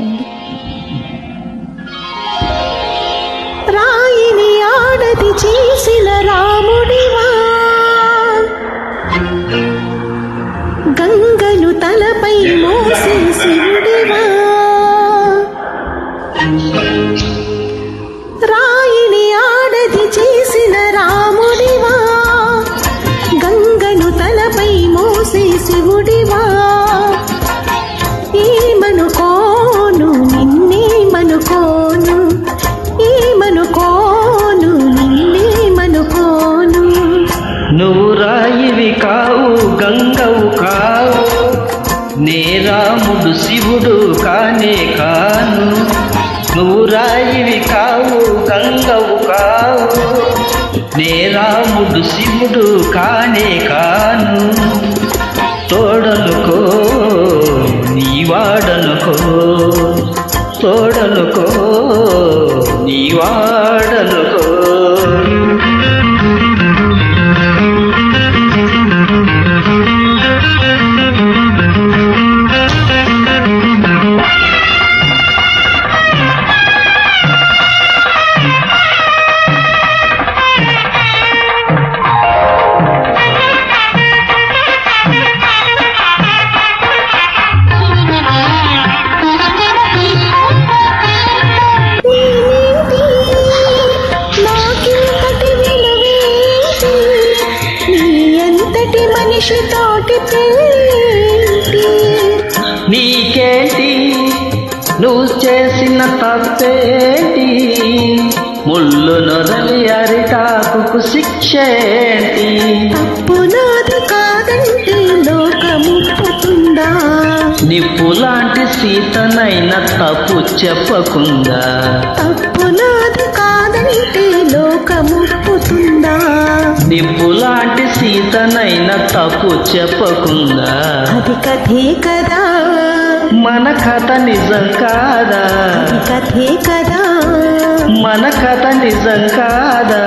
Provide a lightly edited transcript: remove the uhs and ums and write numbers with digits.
అండి. రాయిని ఆడది చేసిన రాముడివా, గంగను తలపై మోసే శివుడివా. రాయిని ఆడది చేసిన రాముడివా, గంగను తలపై మోసే శివుడివా. ఏమనుకోను నిన్నేమనుకోను, ఏమనుకోను నిన్నేమనుకోను. నువ్వు రాయివి కావు గంగవు కావు, నే రాముడు శివుడు కానే కాను. నువ్వు రాయివి కావు గంగవు కావు, నే రాముడు శివుడు కానే కాను. తోడనుకో నీవాడనుకో, తోడనుకో నీవాడనుకో. నీకేంటి నువ్వు చేసిన తప్పేంటి, ముళ్ళు నొరలి అరిటాకు శిక్ష ఏంటి. తప్పు నాది కాదంటే లోకముప్పుతుందా, నిప్పు లాంటి సీతనైన తప్పు చెప్పకుందా. తప్పు నాది కాదంటే లోకముప్పుతుందా, నిప్పు లాంటి సీతనైన తప్పు చెప్పకుందా. అది కథే కదా మన కథ నిజం కాదా, అది కథే కదా మన కథ నిజం కాదా.